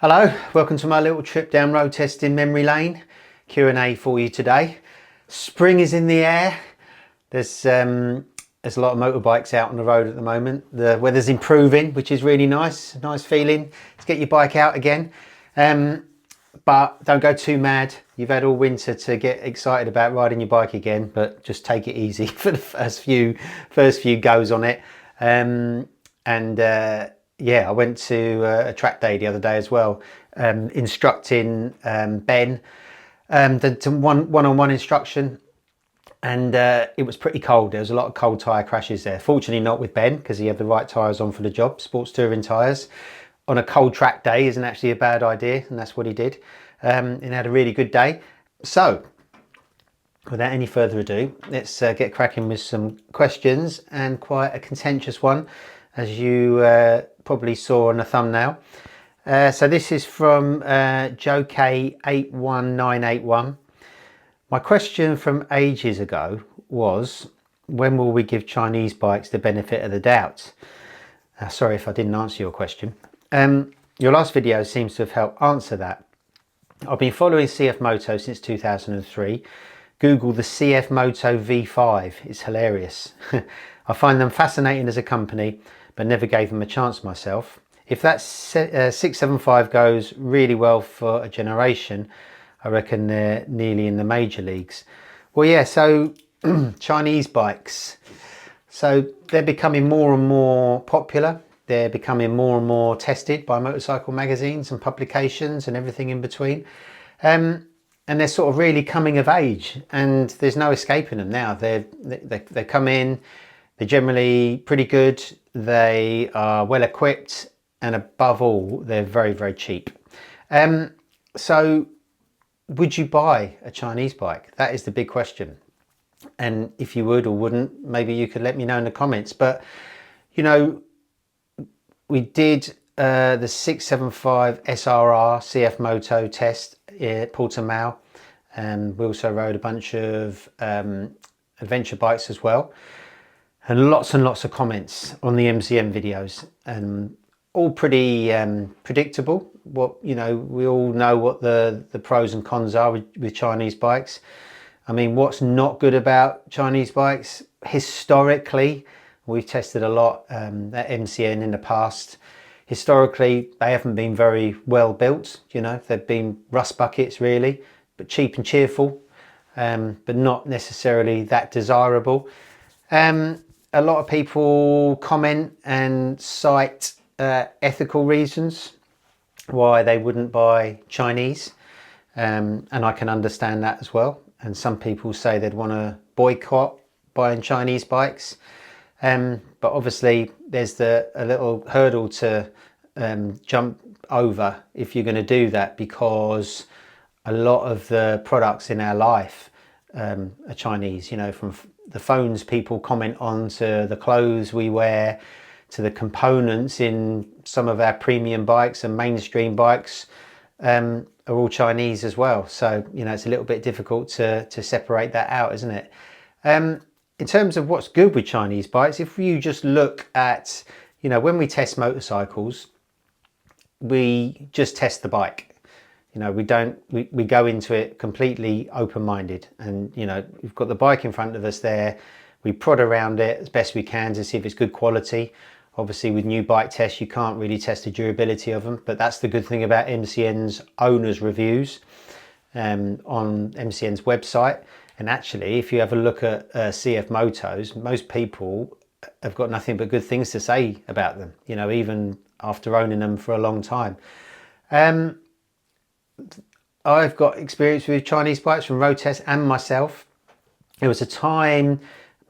Hello, welcome to my little trip down road testing memory lane. Q&A for you today. Spring is in the air. There's a lot of motorbikes out on the road at the moment. The weather's improving, which is really nice. Nice feeling to get your bike out again. But don't go too mad. You've had all winter to get excited about riding your bike again, but just take it easy for the first few goes on it. Yeah, I went to a track day the other day as well, instructing Ben, did some one-on-one instruction, and it was pretty cold. There was a lot of cold tyre crashes there. Fortunately not with Ben, because he had the right tyres on for the job, sports touring tyres. On a cold track day isn't actually a bad idea, and that's what he did. And had a really good day. So, without any further ado, let's get cracking with some questions, and quite a contentious one, as you probably saw on the thumbnail. So this is from Joe K81981. My question from ages ago was, when will we give Chinese bikes the benefit of the doubt? Sorry if I didn't answer your question. Your last video seems to have helped answer that. I've been following CF Moto since 2003. Google the CF Moto V5, it's hilarious. I find them fascinating as a company, but never gave them a chance myself. If that 675 goes really well for a generation, I reckon they're nearly in the major leagues. Well, yeah, so Chinese bikes. So they're becoming more and more popular. They're becoming more and more tested by motorcycle magazines and publications and everything in between. And they're sort of really coming of age, and there's no escaping them now. They come in, they're generally pretty good, they are well equipped, and above all, they're very, very cheap. So would you buy a Chinese bike? That is the big question. And if you would or wouldn't, maybe you could let me know in the comments. But, you know, we did the 675 SRR CF Moto test at Portimao, and we also rode a bunch of adventure bikes as well, and lots of comments on the MCM videos, and all pretty predictable. What, you know, we all know what the pros and cons are with Chinese bikes. I mean, what's not good about Chinese bikes? Historically, we've tested a lot at MCN in the past. Historically, they haven't been very well built. You know, they've been rust buckets really, but cheap and cheerful, but not necessarily that desirable. A lot of people comment and cite ethical reasons why they wouldn't buy Chinese, and I can understand that as well. And some people say they'd want to boycott buying Chinese bikes. But obviously there's a little hurdle to jump over if you're going to do that, because a lot of the products in our life are Chinese, you know, from the phones people comment on, to the clothes we wear, to the components in some of our premium bikes and mainstream bikes, are all Chinese as well. So, you know, it's a little bit difficult to separate that out, isn't it? In terms of what's good with Chinese bikes, if you just look at, you know, when we test motorcycles, we just test the bike. You know, we go into it completely open-minded, and, you know, we've got the bike in front of us there. We prod around it as best we can to see if it's good quality. Obviously, with new bike tests, you can't really test the durability of them, but that's the good thing about MCN's owners' reviews on MCN's website. And actually, if you have a look at CF Motos, most people have got nothing but good things to say about them, you know, even after owning them for a long time. I've got experience with Chinese bikes from road tests and myself. There was a time,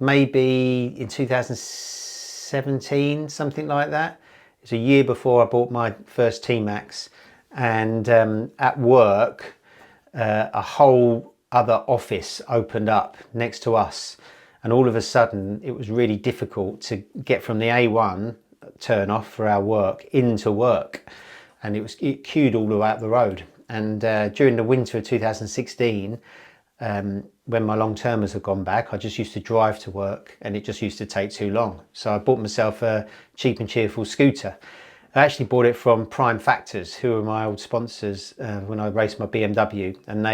maybe in 2017, something like that. It was a year before I bought my first T-Max, and at work, a whole other office opened up next to us, and all of a sudden it was really difficult to get from the A1 turn off for our work into work, and it queued all the way up the road. And during the winter of 2016, when my long-termers had gone back, I just used to drive to work, and it just used to take too long. So I bought myself a cheap and cheerful scooter, I actually bought it from Prime Factors, who are my old sponsors when I raced my BMW, and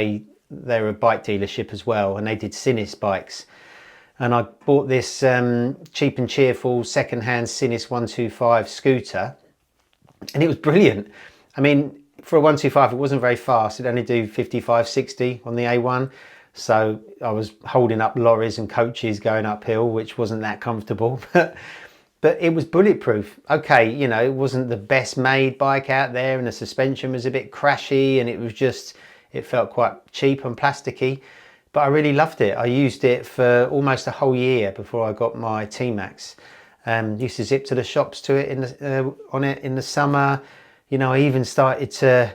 they're a bike dealership as well, and they did Sinis bikes. And I bought this cheap and cheerful second-hand Sinis 125 scooter, and it was brilliant. I mean, for a 125, it wasn't very fast. It only do 55, 60 on the A1. So I was holding up lorries and coaches going uphill, which wasn't that comfortable, but it was bulletproof. Okay, you know, it wasn't the best made bike out there, and the suspension was a bit crashy, and it felt quite cheap and plasticky, but I really loved it. I used it for almost a whole year before I got my T-Max. Used to zip to the shops to it on it in the summer. You know, I even started to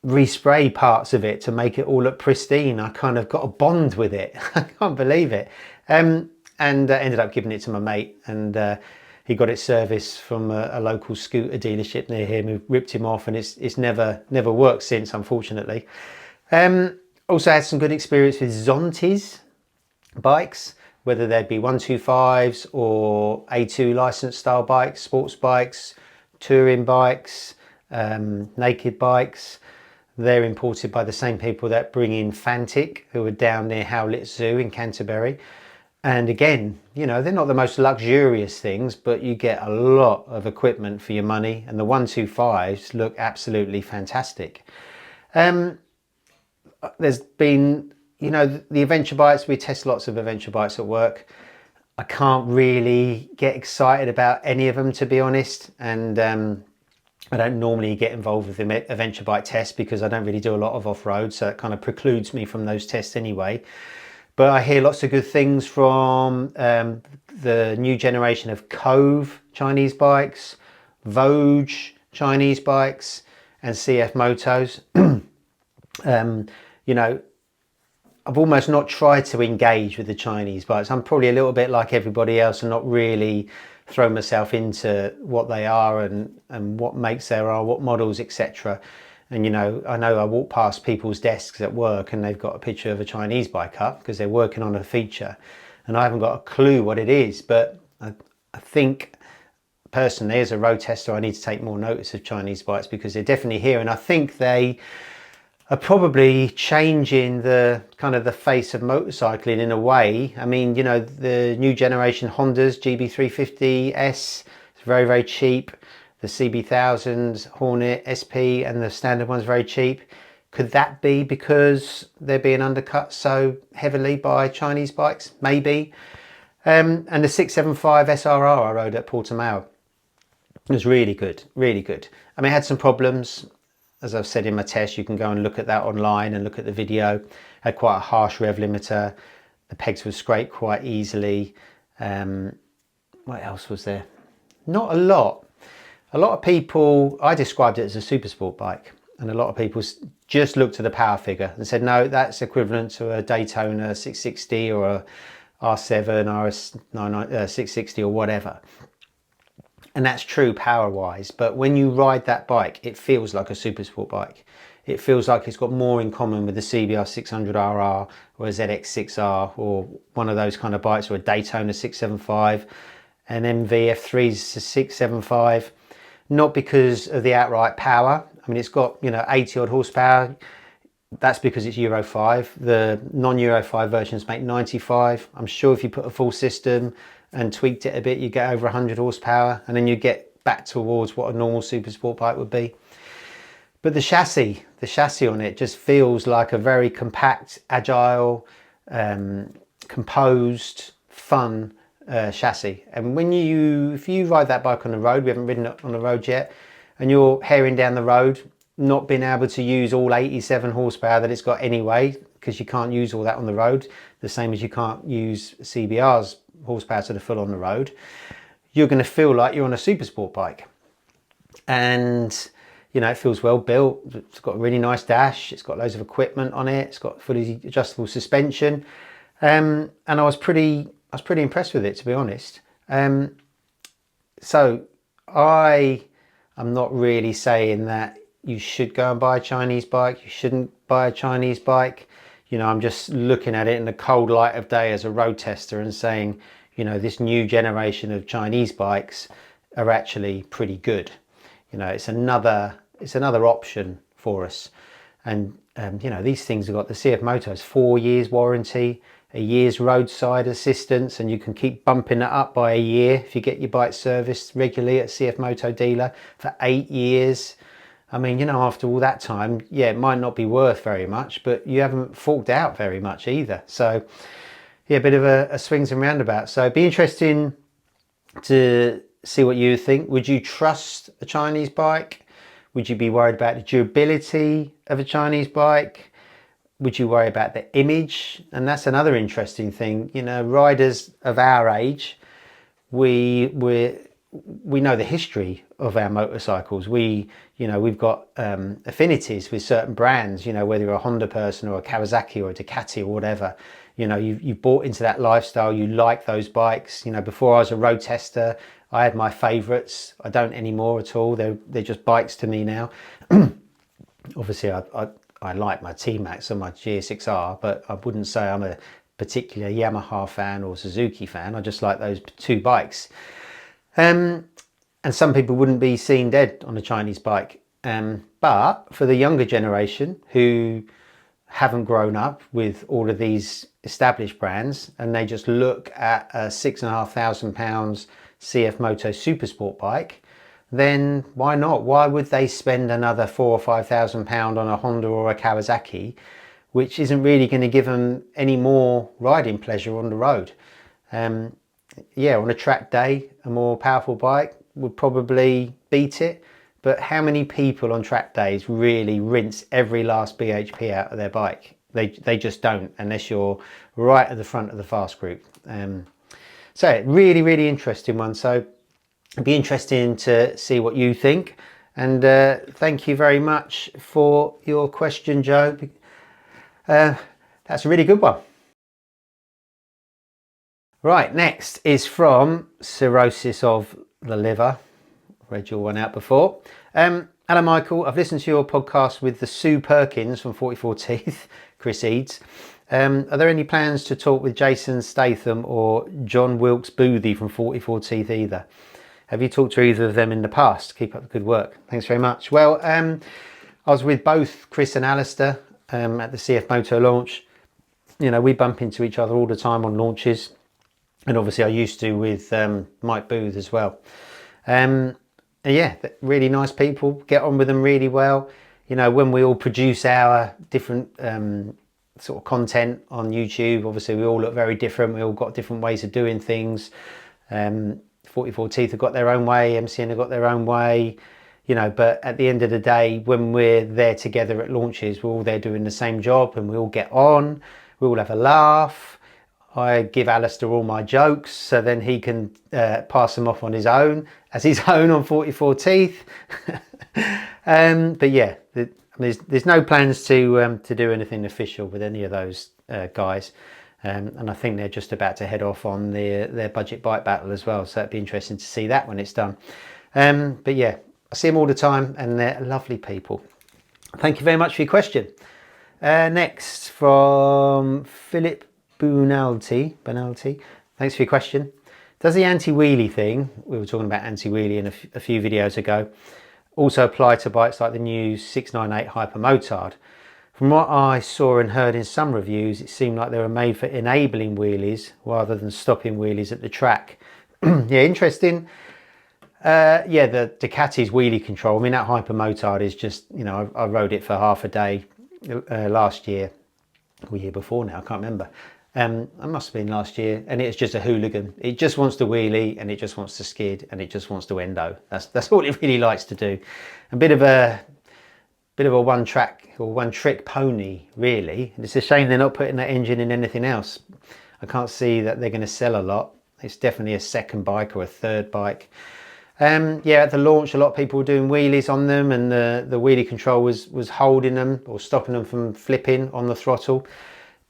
respray parts of it to make it all look pristine. I kind of got a bond with it. I can't believe it. And ended up giving it to my mate, and he got it serviced from a local scooter dealership near him, who ripped him off, and it's never worked since, unfortunately. Also had some good experience with Zontis bikes, whether they'd be 125s or A2 licensed style bikes, sports bikes, touring bikes, naked bikes. They're imported by the same people that bring in Fantic, who are down near Howlett Zoo in Canterbury. And again, you know, they're not the most luxurious things, but you get a lot of equipment for your money, and the 125s look absolutely fantastic. There's been, you know, the adventure bikes. We test lots of adventure bikes at work. I can't really get excited about any of them, to be honest, and I don't normally get involved with the adventure bike tests because I don't really do a lot of off-road, so it kind of precludes me from those tests anyway. But I hear lots of good things from the new generation of Cove Chinese bikes, Vogue Chinese bikes, and CF Motos. You know, I've almost not tried to engage with the Chinese bikes. I'm probably a little bit like everybody else and not really throw myself into what they are and what makes there are, what models, etc. And, you know I walk past people's desks at work and they've got a picture of a Chinese bike up because they're working on a feature, and I haven't got a clue what it is. But I think personally, as a road tester, I need to take more notice of Chinese bikes because they're definitely here, and I think they are probably changing the kind of the face of motorcycling in a way. I mean, you know, the new generation Hondas GB350S is very, very cheap. The CB1000s, Hornet, SP, and the standard one's very cheap. Could that be because they're being undercut so heavily by Chinese bikes? Maybe. And the 675 SRR I rode at Portimao was really good, really good. I mean, it had some problems. As I've said in my test, you can go and look at that online and look at the video. It had quite a harsh rev limiter. The pegs were scraped quite easily. What else was there? Not a lot. A lot of people, I described it as a super sport bike, and a lot of people just looked at the power figure and said, no, that's equivalent to a Daytona 660 or a R7 or 660 or whatever. And that's true power wise, but when you ride that bike, it feels like a super sport bike. It feels like it's got more in common with the CBR 600RR or a ZX6R or one of those kind of bikes, or a Daytona 675, an MVF3's 675, not because of the outright power. I mean, it's got, you know, 80 odd horsepower. That's because it's Euro 5. The non-Euro 5 versions make 95. I'm sure if you put a full system and tweaked it a bit, you get over 100 horsepower, and then you get back towards what a normal super sport bike would be. But the chassis on it just feels like a very compact, agile, composed, fun chassis. And if you ride that bike on the road, we haven't ridden it on the road yet, and you're herring down the road, not being able to use all 87 horsepower that it's got anyway, because you can't use all that on the road, the same as you can't use CBR's horsepower to the full on the road, you're going to feel like you're on a super sport bike. And you know, it feels well built. It's got a really nice dash. It's got loads of equipment on it. It's got fully adjustable suspension, and I was pretty impressed with it, to be honest. So I'm not really saying that you should go and buy a Chinese bike. You shouldn't buy a Chinese bike. You know, I'm just looking at it in the cold light of day as a road tester and saying, you know, this new generation of Chinese bikes are actually pretty good. You know, it's another option for us. And you know, these things have got, the CF Moto has 4 years warranty, a year's roadside assistance, and you can keep bumping it up by a year if you get your bike serviced regularly at CF Moto dealer for 8 years. I mean, you know, after all that time, yeah, it might not be worth very much, but you haven't forked out very much either. So yeah, a bit of a swings and roundabouts. So it'd be interesting to see what you think. Would you trust a Chinese bike? Would you be worried about the durability of a Chinese bike? Would you worry about the image? And that's another interesting thing. You know, riders of our age, we know the history of our motorcycles. You know, we've got affinities with certain brands, you know, whether you're a Honda person or a Kawasaki or a Ducati or whatever. You know, you bought into that lifestyle, you like those bikes. You know, before I was a road tester, I had my favorites. I don't anymore at all. They're just bikes to me now. Obviously, I like my T-Max and my GSX-R, but I wouldn't say I'm a particular Yamaha fan or Suzuki fan. I just like those two bikes. And some people wouldn't be seen dead on a Chinese bike. But for the younger generation who haven't grown up with all of these established brands and they just look at a £6,500 CF Moto Super Sport bike, then why not? Why would they spend another £4,000 or £5,000 on a Honda or a Kawasaki, which isn't really going to give them any more riding pleasure on the road? Yeah, on a track day, a more powerful bike would probably beat it. But how many people on track days really rinse every last BHP out of their bike? They just don't, unless you're right at the front of the fast group. So really, really interesting one. So it'd be interesting to see what you think. And thank you very much for your question, Joe. That's a really good one. Right, next is from Cirrhosis of the Liver. Read your one out before. Hello, Michael. I've listened to your podcast with the Sue Perkins from 44 Teeth, Chris Eads. Are there any plans to talk with Jason Statham or John Wilkes Boothie from 44 Teeth either? Have you talked to either of them in the past? Keep up the good work. Thanks very much. Well, I was with both Chris and Alistair at the CF Moto launch. You know, we bump into each other all the time on launches. And obviously I used to with Mike Booth as well. Yeah, really nice people, get on with them really well. You know, when we all produce our different sort of content on YouTube, obviously we all look very different. We all got different ways of doing things. 44 Teeth have got their own way, MCN have got their own way, you know, but at the end of the day, when we're there together at launches, we're all there doing the same job and we all get on, we all have a laugh. I give Alistair all my jokes so then he can pass them off on his own, as his own on 44 Teeth. But yeah, there's no plans to do anything official with any of those guys. And I think they're just about to head off on their budget bike battle as well. So it'd be interesting to see that when it's done. But yeah, I see them all the time and they're lovely people. Thank you very much for your question. Next from Philip Bunalty. Thanks for your question. Does the anti-wheelie thing, we were talking about anti-wheelie in a few videos ago, also apply to bikes like the new 698 Hypermotard? From what I saw and heard in some reviews, it seemed like they were made for enabling wheelies rather than stopping wheelies at the track. Yeah, interesting. Yeah, the Ducati's wheelie control, I mean, that Hypermotard is just, you know, I rode it for half a day last year, or year before now, I can't remember. It must have been last year, and it's just a hooligan. It just wants to wheelie, and it just wants to skid, and it just wants to endo. That's all it really likes to do. A bit of a one track or one trick pony, really. And it's a shame they're not putting that engine in anything else. I can't see that they're going to sell a lot. It's definitely a second bike or a third bike. Yeah, at the launch, a lot of people were doing wheelies on them, and the wheelie control was holding them or stopping them from flipping on the throttle.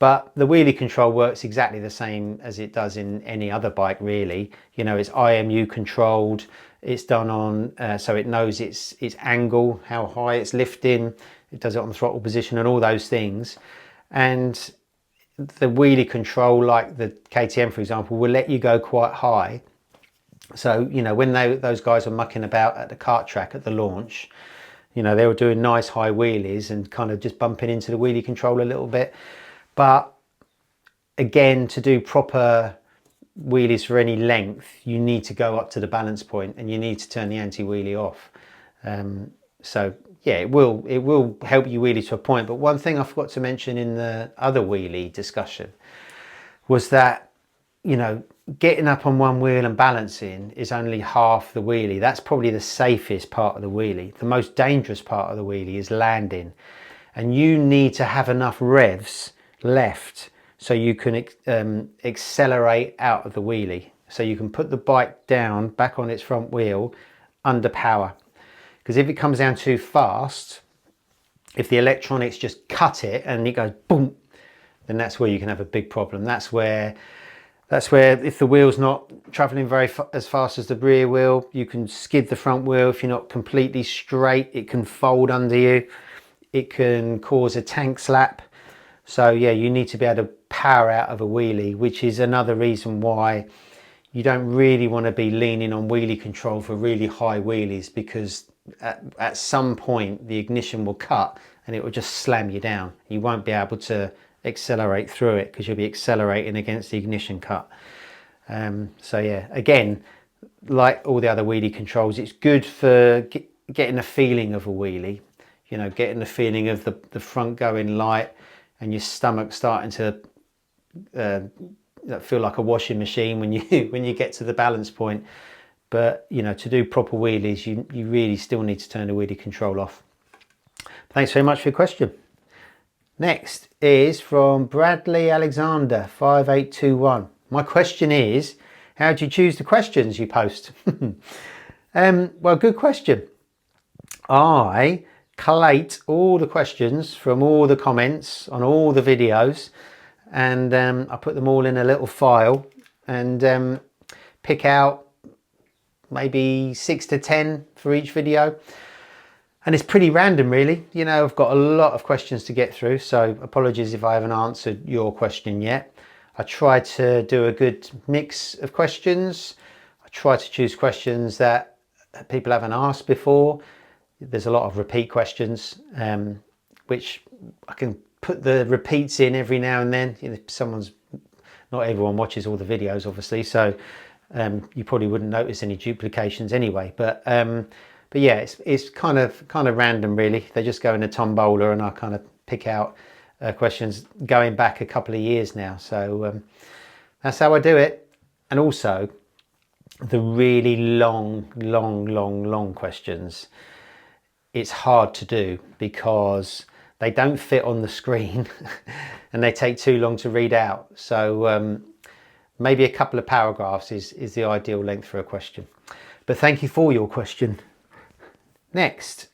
But the wheelie control works exactly the same as it does in any other bike, really. You know, it's IMU controlled. It's done on, so it knows its angle, how high it's lifting. It does it on the throttle position and all those things. And the wheelie control, like the KTM, for example, will let you go quite high So, you know, when those guys were mucking about at the kart track at the launch, you know, they were doing nice high wheelies and kind of just bumping into the wheelie control a little bit. But again, to do proper wheelies for any length, you need to go up to the balance point and you need to turn the anti-wheelie off. So yeah, it will help you wheelie to a point. But one thing I forgot to mention in the other wheelie discussion was that, you know, getting up on one wheel and balancing is only half the wheelie. That's probably the safest part of the wheelie. The most dangerous part of the wheelie is landing, and you need to have enough revs left so you can accelerate out of the wheelie, so you can put the bike down back on its front wheel under power. Because if it comes down too fast, if the electronics just cut it and it goes boom, then that's where you can have a big problem. That's where if the wheel's not traveling as fast as the rear wheel, you can skid the front wheel. If you're not completely straight, it can fold under you. It can cause a tank slap. So yeah, you need to be able to power out of a wheelie, which is another reason why you don't really want to be leaning on wheelie control for really high wheelies, because at some point the ignition will cut and it will just slam you down. You won't be able to accelerate through it because you'll be accelerating against the ignition cut. So yeah, again, like all the other wheelie controls, it's good for getting a feeling of a wheelie, you know, getting the feeling of the front going light and your stomach starting to feel like a washing machine when you get to the balance point. But you know, to do proper wheelies, you really still need to turn the wheelie control off. Thanks very much for your question. Next is from Bradley Alexander 5821. My question is, how do you choose the questions you post? Well, good question. I collate all the questions from all the comments on all the videos, and I put them all in a little file and pick out maybe 6 to 10 for each video. And it's pretty random, really. You know, I've got a lot of questions to get through, so apologies if I haven't answered your question yet. I try to do a good mix of questions. I try to choose questions that people haven't asked before. There's a lot of repeat questions, which I can put the repeats in every now and then. You know, not everyone watches all the videos, obviously, so you probably wouldn't notice any duplications anyway. But yeah, it's kind of random, really. They just go in a tombola and I kind of pick out questions going back a couple of years now. So that's how I do it. And also the really long questions, it's hard to do because they don't fit on the screen and they take too long to read out. So maybe a couple of paragraphs is the ideal length for a question. But thank you for your question. Next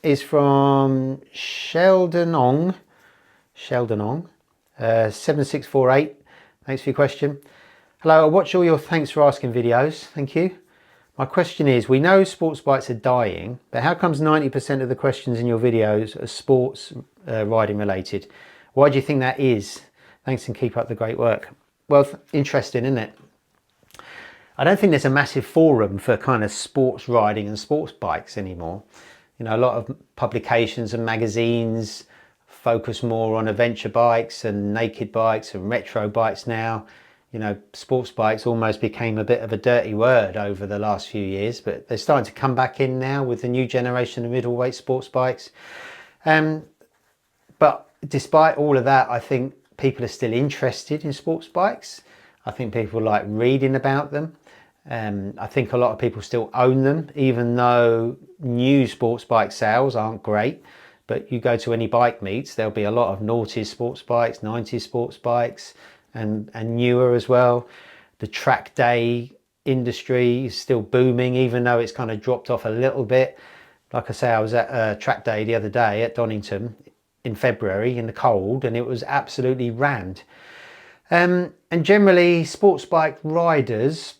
is from Sheldon Ong 7648. Thanks for your question. Hello, I watch all your thanks for asking videos. Thank you. My question is, we know sports bikes are dying, but how comes 90% of the questions in your videos are sports riding related? Why do you think that is? Thanks and keep up the great work. Well, interesting, isn't it? I don't think there's a massive forum for kind of sports riding and sports bikes anymore. You know, a lot of publications and magazines focus more on adventure bikes and naked bikes and retro bikes now. You know, sports bikes almost became a bit of a dirty word over the last few years, but they're starting to come back in now with the new generation of middleweight sports bikes. But despite all of that, I think people are still interested in sports bikes. I think people like reading about them. I think a lot of people still own them, even though new sports bike sales aren't great. But you go to any bike meets, there'll be a lot of noughties sports bikes, 90s sports bikes, and newer as well. The track day industry is still booming, even though it's kind of dropped off a little bit. Like I say, I was at a track day the other day at Donington in February in the cold, and it was absolutely rammed. And generally, sports bike riders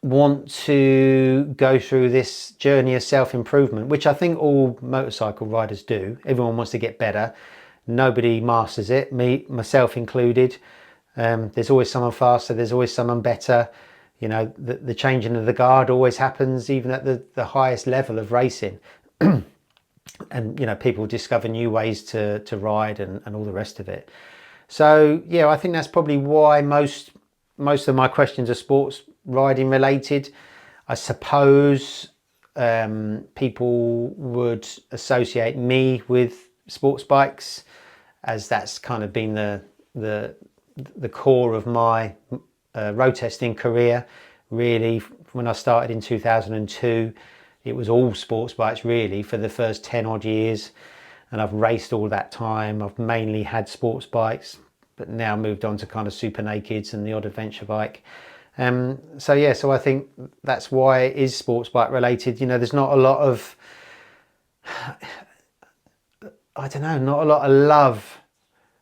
want to go through this journey of self-improvement, which I think all motorcycle riders do. Everyone wants to get better. Nobody masters it, myself included. There's always someone faster, there's always someone better. You know, the changing of the guard always happens, even at the highest level of racing. And, you know, people discover new ways to ride and all the rest of it. So, yeah, I think that's probably why most of my questions are sports riding related. I suppose people would associate me with sports bikes, as that's kind of been the core of my road testing career. Really, when I started in 2002, it was all sports bikes really for the first 10 odd years, and I've raced all that time. I've mainly had sports bikes, but now moved on to kind of super nakeds and the odd adventure bike. So yeah, so I think that's why it is sports bike related. You know, there's not a lot of, I don't know, not a lot of love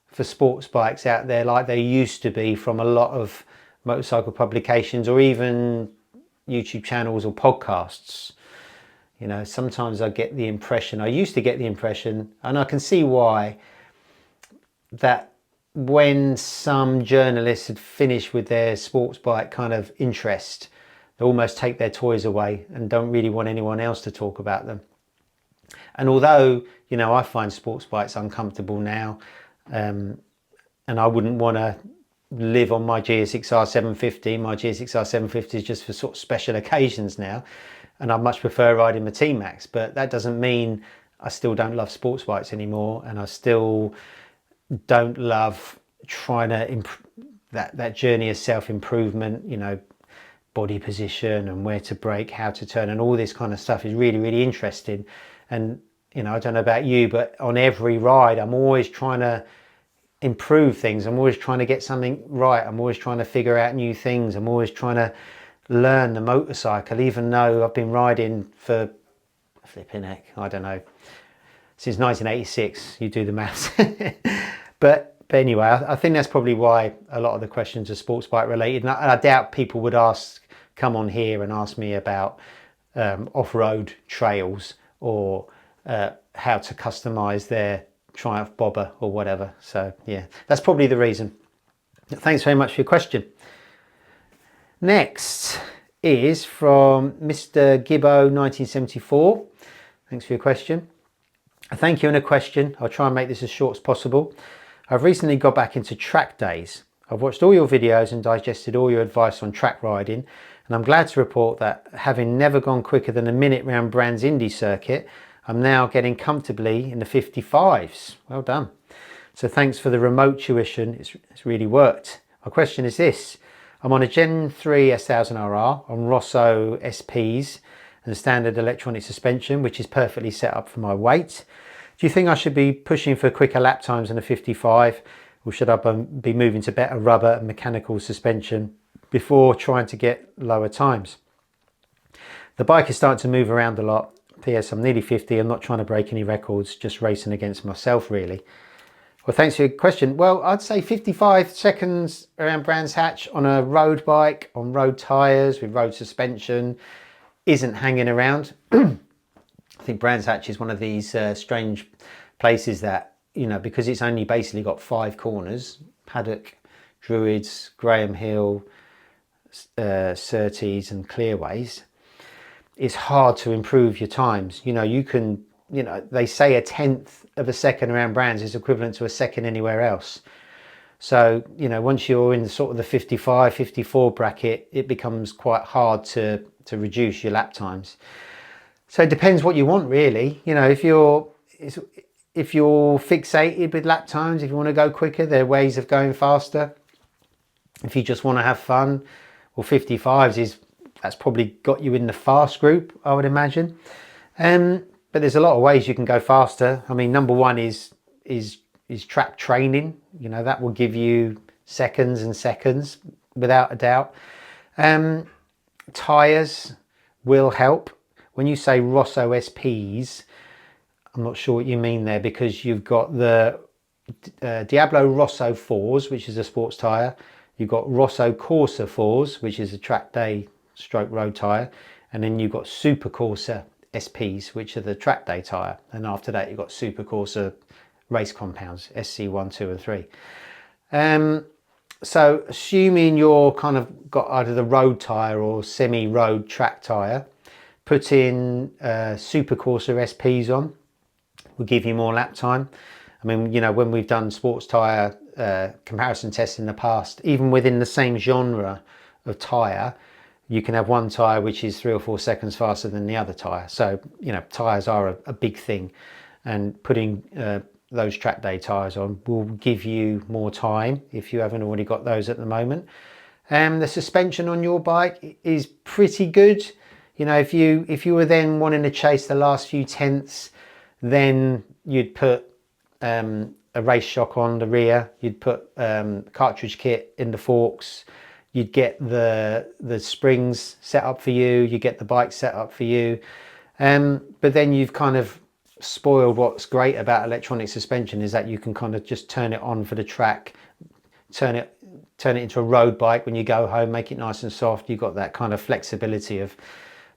for sports bikes out there like there used to be from a lot of motorcycle publications or even YouTube channels or podcasts. You know, sometimes I get the impression, I used to get the impression, and I can see why, that when some journalists had finished with their sports bike kind of interest, they almost take their toys away and don't really want anyone else to talk about them. And although, you know, I find sports bikes uncomfortable now, and I wouldn't want to live on my GSX-R 750. My GSX-R 750 is just for sort of special occasions now, and I much prefer riding my T-Max. But that doesn't mean I still don't love sports bikes anymore, and I still don't love trying to that journey of self-improvement. You know, body position and where to brake, how to turn, and all this kind of stuff is really, really interesting. And you know, I don't know about you, but on every ride I'm always trying to improve things. I'm always trying to get something right. I'm always trying to figure out new things. I'm always trying to learn the motorcycle, even though I've been riding for flipping heck, I don't know, since 1986. You do the maths. but anyway, I think that's probably why a lot of the questions are sports bike related. And I doubt people would come on here and ask me about off-road trails or how to customize their Triumph bobber or whatever. So yeah, that's probably the reason. Thanks very much for your question. Next is from Mr. Gibbo 1974. Thanks for your question. A thank you and a question. I'll try and make this as short as possible. I've recently got back into track days. I've watched all your videos and digested all your advice on track riding, and I'm glad to report that, having never gone quicker than a minute round Brands Indy circuit, I'm now getting comfortably in the 55s. Well done. So thanks for the remote tuition. It's really worked. My question is this. I'm on a Gen 3 S1000RR on Rosso SPs and standard electronic suspension, which is perfectly set up for my weight. Do you think I should be pushing for quicker lap times in a 55, or should I be moving to better rubber and mechanical suspension before trying to get lower times? The bike is starting to move around a lot. P.S. I'm nearly 50. I'm not trying to break any records, just racing against myself really. Well, thanks for your question. Well, I'd say 55 seconds around Brands Hatch on a road bike, on road tyres, with road suspension, isn't hanging around. I think Brands Hatch is one of these strange places that, you know, because it's only basically got 5 corners, Paddock, Druids, Graham Hill, Surtees and Clearways, it's hard to improve your times. You know, you can, you know, they say 1/10 of a second around Brands is equivalent to a second anywhere else. So, you know, once you're in the sort of the 55, 54 bracket, it becomes quite hard to reduce your lap times. So it depends what you want really. You know, if you're fixated with lap times, if you want to go quicker, there are ways of going faster. If you just want to have fun, well, 55s that's probably got you in the fast group, I would imagine. But there's a lot of ways you can go faster. I mean, number one is track training. You know, that will give you seconds and seconds without a doubt. Tyres will help. When you say Rosso SPs, I'm not sure what you mean there, because you've got the Diablo Rosso 4s, which is a sports tyre. You've got Rosso Corsa 4s, which is a track day stroke road tyre. And then you've got Super Corsa SPs, which are the track day tyre. And after that, you've got Super Corsa race compounds, SC1, 2 and 3. So assuming you're kind of got either the road tyre or semi-road track tyre, put in Super Corsa SPs on, will give you more lap time. I mean, you know, when we've done sports tyre comparison tests in the past, even within the same genre of tyre, you can have one tyre which is 3 or 4 seconds faster than the other tyre. So, you know, tyres are a big thing, and putting those track day tyres on will give you more time if you haven't already got those at the moment. The suspension on your bike is pretty good. You know, if you were then wanting to chase the last few tenths, then you'd put a race shock on the rear, you'd put cartridge kit in the forks, you'd get the springs set up for you, you get the bike set up for you, but then you've kind of spoiled what's great about electronic suspension, is that you can kind of just turn it on for the track, turn it into a road bike when you go home, make it nice and soft. You've got that kind of flexibility of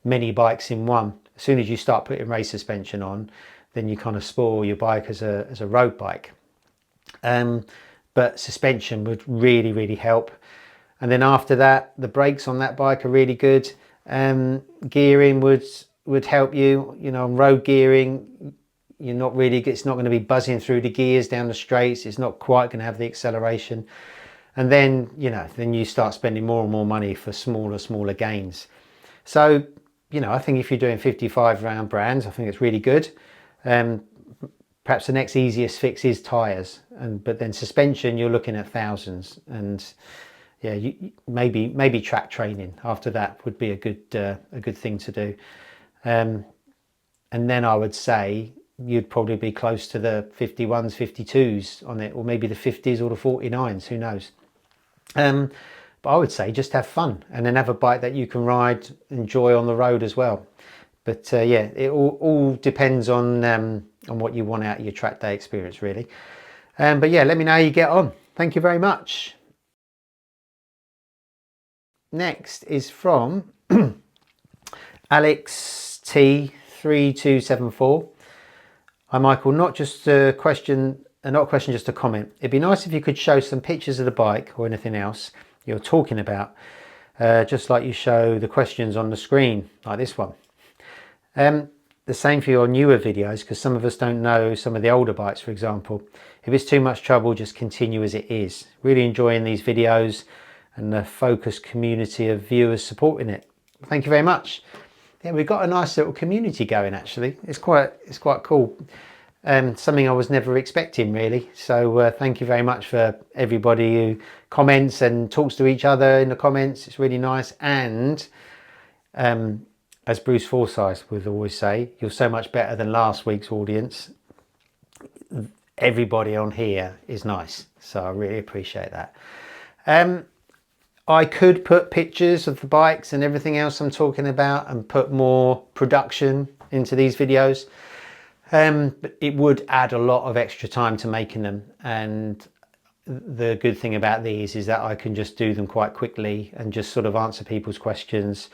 many bikes in one. As soon as you start putting race suspension on, then you kind of spoil your bike as a road bike. But suspension would really help. And then after that, the brakes on that bike are really good. Gearing would help you. You know, on road gearing, it's not going to be buzzing through the gears down the straights. It's not quite going to have the acceleration. And then, you know, then you start spending more and more money for smaller gains. So, you know, I think if you're doing 55 round brands, I think it's really good. Perhaps the next easiest fix is tyres, but then suspension, you're looking at thousands. And yeah, maybe track training after that would be a good thing to do. And then I would say you'd probably be close to the 51s, 52s on it, or maybe the 50s or the 49s, who knows. But I would say just have fun, and then have a bike that you can ride, enjoy on the road as well. But yeah, it all depends on what you want out of your track day experience, really. But yeah, let me know how you get on. Thank you very much. Next is from Alex T3274. Hi Michael, not just a question, just a comment. It'd be nice if you could show some pictures of the bike or anything else you're talking about, just like you show the questions on the screen, like this one. The same for your newer videos, because some of us don't know some of the older bikes, for example. If it's too much trouble, just continue as it is. Really enjoying these videos and the focused community of viewers supporting it. Thank you very much. Yeah, we've got a nice little community going, actually. It's quite cool. Something I was never expecting, really. So thank you very much for everybody who comments and talks to each other in the comments. It's really nice. And as Bruce Forsyth would always say, you're so much better than last week's audience. Everybody on here is nice, so I really appreciate that. I could put pictures of the bikes and everything else I'm talking about and put more production into these videos, but it would add a lot of extra time to making them. And the good thing about these is that I can just do them quite quickly and just sort of answer people's questions.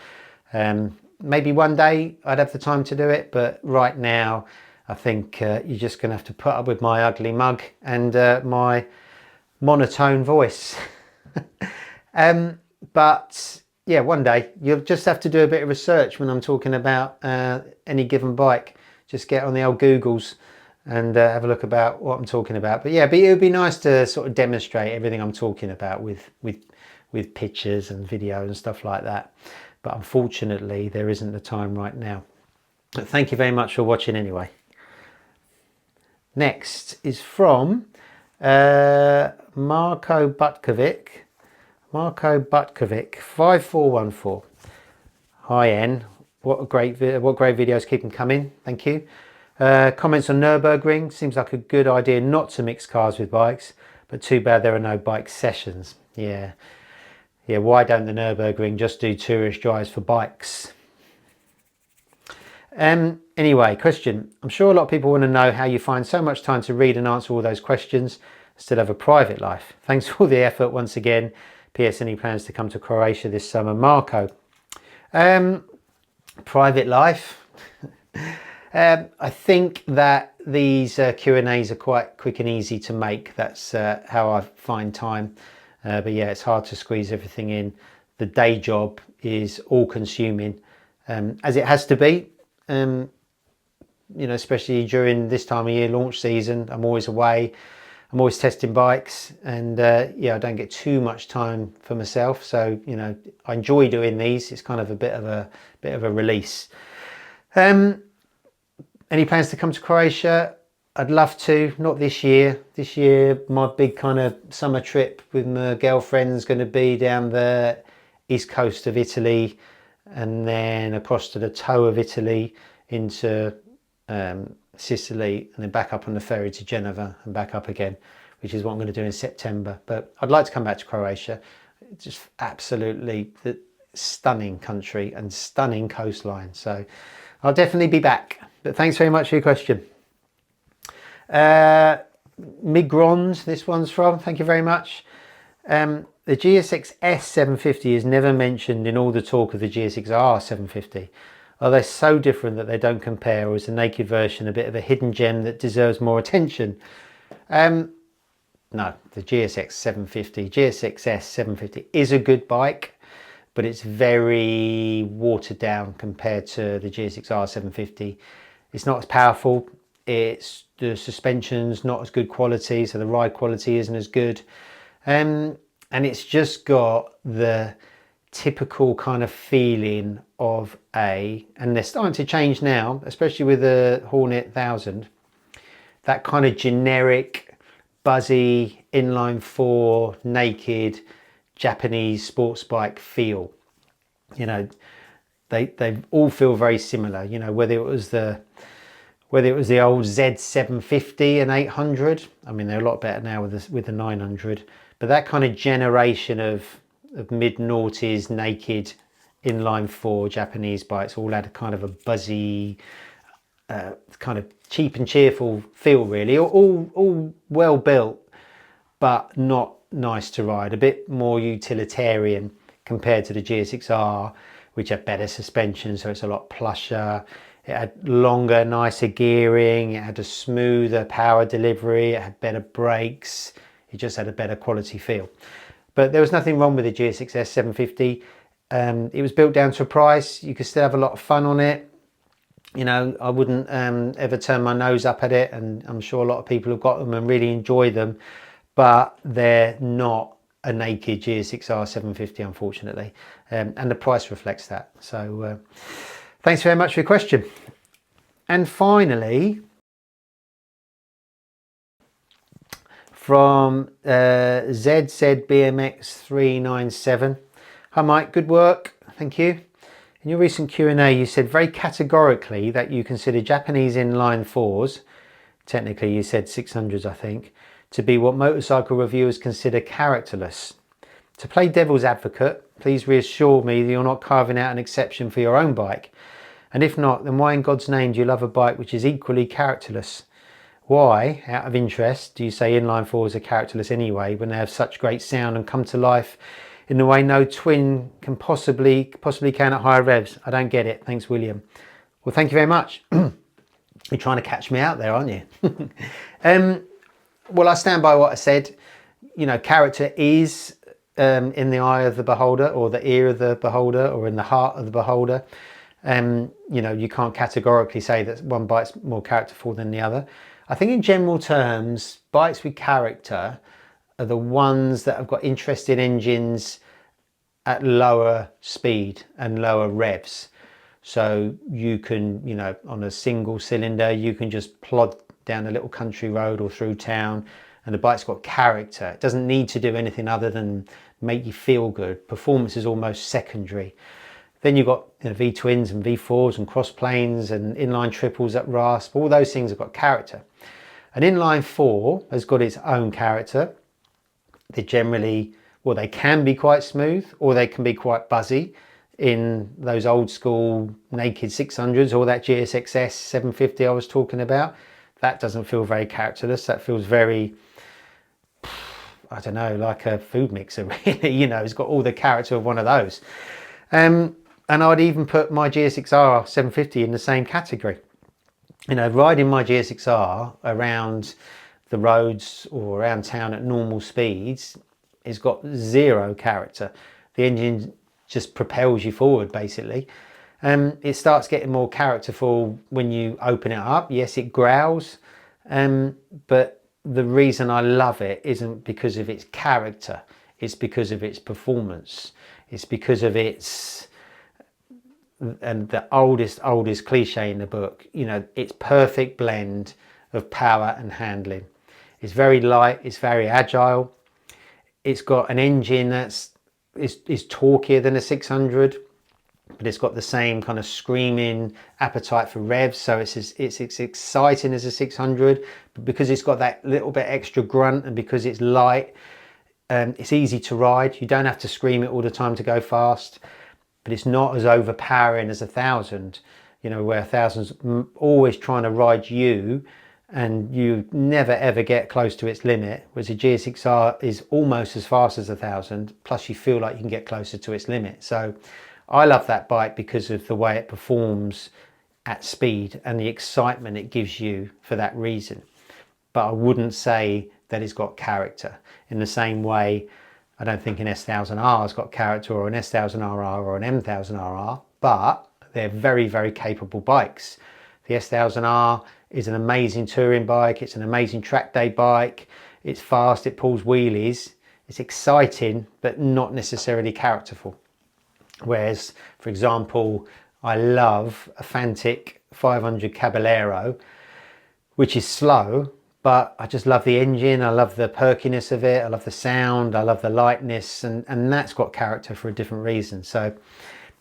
Maybe one day I'd have the time to do it, but right now I think you're just going to have to put up with my ugly mug and my monotone voice. But yeah, one day you'll just have to do a bit of research when I'm talking about any given bike. Just get on the old Googles and have a look about what I'm talking about. But yeah, it would be nice to sort of demonstrate everything I'm talking about with pictures and video and stuff like that. But unfortunately, there isn't the time right now. But thank you very much for watching anyway. Next is from Marko Butkovic 5414. Hi N, what great videos, keep them coming, thank you. Comments on Nürburgring, seems like a good idea not to mix cars with bikes, but too bad there are no bike sessions. Yeah, why don't the Nürburgring just do tourist drives for bikes? Anyway, question. I'm sure a lot of people want to know how you find so much time to read and answer all those questions, still have a private life. Thanks for all the effort once again. P.S. Any plans to come to Croatia this summer? Marco. Private life. I think that these Q&As are quite quick and easy to make. That's how I find time. But yeah, it's hard to squeeze everything in. The day job is all consuming, as it has to be. You know, especially during this time of year, launch season, I'm always away. I'm always testing bikes, and yeah, I don't get too much time for myself. So, you know, I enjoy doing these. It's kind of a bit of a release. Any plans to come to Croatia? I'd love to, not this year. This year, my big kind of summer trip with my girlfriend's going to be down the east coast of Italy, and then across to the toe of Italy into Sicily, and then back up on the ferry to Genova and back up again, which is what I'm going to do in September. But I'd like to come back to Croatia. It's just absolutely the stunning country and stunning coastline. So I'll definitely be back. But thanks very much for your question. Migrons, this one's from, thank you very much. The GSX S 750 is never mentioned in all the talk of the GSX-R 750. Are they so different that they don't compare, or is the naked version a bit of a hidden gem that deserves more attention? No, the GSX 750, GSX-S 750 is a good bike, but it's very watered down compared to the GSX-R 750. It's not as powerful. The suspension's not as good quality, so the ride quality isn't as good. And it's just got the typical kind of feeling of and they're starting to change now, especially with the Hornet 1000, that kind of generic, buzzy, inline four, naked, Japanese sports bike feel. You know, they all feel very similar, you know, whether it was the old Z750 and 800. I mean, they're a lot better now with the 900, but that kind of generation of mid-noughties naked inline four Japanese bikes all had a kind of a buzzy, kind of cheap and cheerful feel, really. All well built, but not nice to ride. A bit more utilitarian compared to the GSX-R, which had better suspension, so it's a lot plusher. It had longer, nicer gearing. It had a smoother power delivery. It had better brakes. It just had a better quality feel. But there was nothing wrong with the GSX-S 750. It was built down to a price. You could still have a lot of fun on it. You know, I wouldn't ever turn my nose up at it, and I'm sure a lot of people have got them and really enjoy them, but they're not a naked GSX-R 750, unfortunately, and the price reflects that. So thanks very much for your question. And finally, from ZZBMX397. Hi Mike, good work, thank you. In your recent Q&A you said very categorically that you consider Japanese inline fours, technically you said 600s I think, to be what motorcycle reviewers consider characterless. To play devil's advocate, please reassure me that you're not carving out an exception for your own bike. And if not, then why in God's name do you love a bike which is equally characterless? Why, out of interest, do you say inline fours are characterless anyway when they have such great sound and come to life in the way no twin can possibly can at higher revs? I don't get it. Thanks, William. Well, thank you very much. You're trying to catch me out there, aren't you? Well, I stand by what I said. You know, character is in the eye of the beholder, or the ear of the beholder, or in the heart of the beholder. You know, you can't categorically say that one bike's more characterful than the other. I think in general terms, bikes with character are the ones that have got interesting engines at lower speed and lower revs. So you can, you know, on a single cylinder, you can just plod down a little country road or through town, and the bike's got character. It doesn't need to do anything other than make you feel good. Performance is almost secondary. Then you've got, you know, V-twins and V4s and cross planes and inline triples at rasp. All those things have got character. An inline four has got its own character. They're generally, well, they can be quite smooth or they can be quite buzzy in those old school naked 600s or that GSX-S 750 I was talking about. That doesn't feel very characterless. That feels very, I don't know, like a food mixer, really. You know, it's got all the character of one of those. And I'd even put my GSX-R 750 in the same category. You know, riding my GSX-R around the roads or around town at normal speeds it's got zero character. The engine just propels you forward basically. It starts getting more characterful when you open it up. Yes, it growls, but the reason I love it isn't because of its character, it's because of its performance. It's because of its, and the oldest cliche in the book, you know, its perfect blend of power and handling. It's very light, it's very agile. It's got an engine that's is torquier than a 600, but it's got the same kind of screaming appetite for revs. So it's exciting as a 600, but because it's got that little bit extra grunt and because it's light, it's easy to ride. You don't have to scream it all the time to go fast, but it's not as overpowering as a 1000. You know, where a 1000's always trying to ride you, and you never ever get close to its limit, whereas a GSX-R is almost as fast as a 1000, plus you feel like you can get closer to its limit. So I love that bike because of the way it performs at speed and the excitement it gives you for that reason. But I wouldn't say that it's got character in the same way. I don't think an S1000R has got character, or an S1000RR or an M1000RR, but they're very, very capable bikes. The S1000R is an amazing touring bike. It's an amazing track day bike. It's fast, it pulls wheelies. It's exciting, but not necessarily characterful. Whereas, for example, I love a Fantic 500 Caballero, which is slow, but I just love the engine. I love the perkiness of it. I love the sound. I love the lightness, and that's got character for a different reason. So,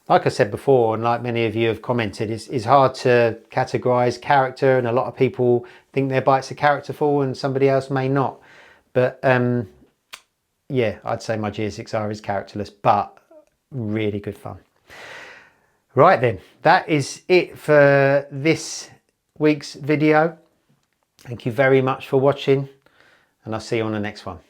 like I said before, and like many of you have commented, it's hard to categorize character, and a lot of people think their bikes are characterful and somebody else may not. But yeah, I'd say my GSX-R is characterless, but really good fun. Right then, that is it for this week's video. Thank you very much for watching, and I'll see you on the next one.